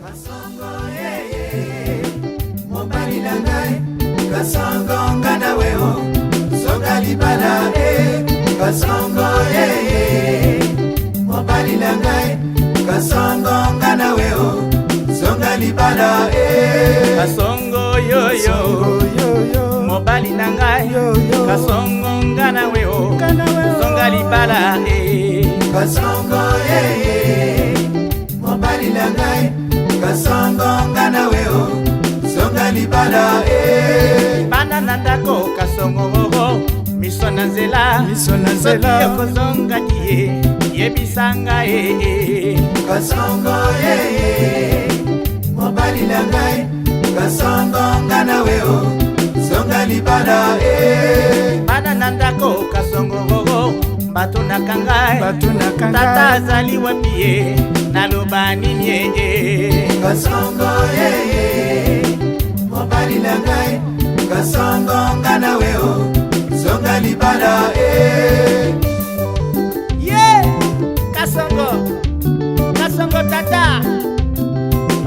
Kasongo yeye, mobali na ngai. Kasongo ngana weo, songa libala Kasongo yeye, mobali na ngai. Kasongo ngana weo, songa libala Kasongo yo yo, mobali na ngai. Kasongo ngana weo, songa libala Kasongo yeye, mobali na ngai. Kasongo ngana weo, songa libala Bana nandako kasongo gogo, miso na nzela soki okozonga diye yebisanga Kasongo yeye, mobali na ngai. Kasongo ngana weo, songa libala Bana nandako kasongo gogo, bato na kangai tata azali wapi ye naloba nini Kasongo yeye, mobali na ngai. Kasongo ngana weo, songa libala Kasongo tata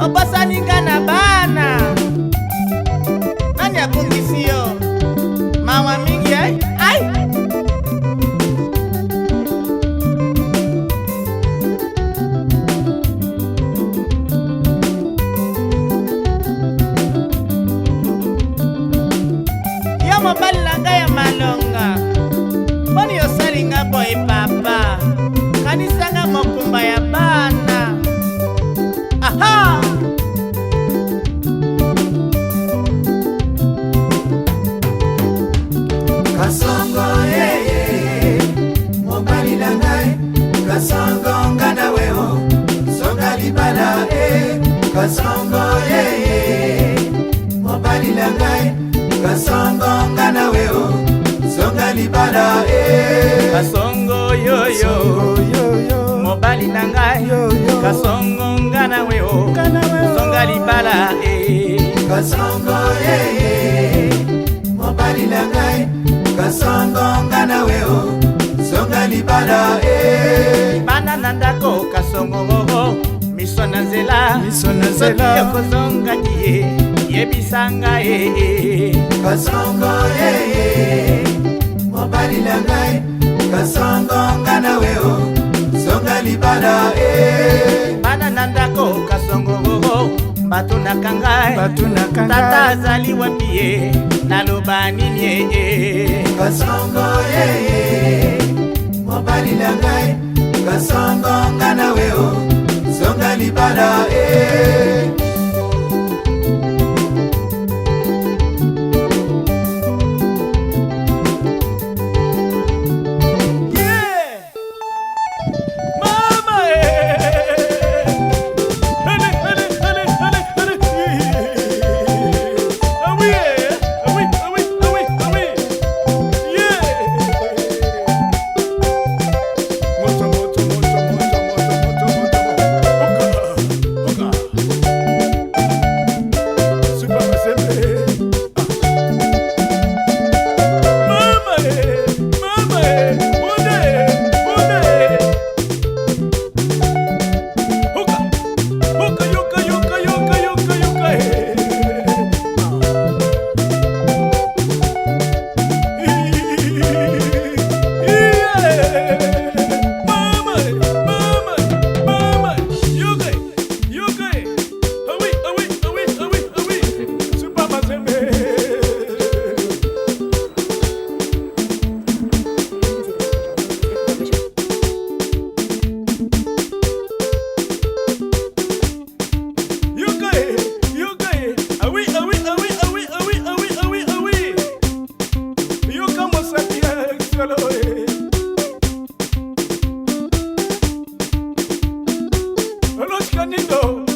obosani nga na bana nani akungisi yo mawa mingi ai yo mobali na ngai ya malonga mboni yosalinga boye papa kanisanga mokumba ya bana aha Kasongo yeye, mobali na ngai. Kasongo ngana weo, songa libala Kasongo yeye, mobali na ngai. Kasongo ngana weo, songa libala Kasongo yo yo, mobali na ngai. Kasongo ngana weo, songa libala Kasongo yeye, mobali na ngai. Kasongo ngana weo, songa libala Bana nandako kasongo gogo, miso na nzela soki okozonga diye yebisanga Kasongo yeye, mobali na ngai. Kasongo ngana weo, songa libala Bana nandako kasongo gogo, bato na kangai tata azali wapi ye naloba nini Kasongo yeye, mobali na ngai. Kasongo ngana weo, songa libala Nindo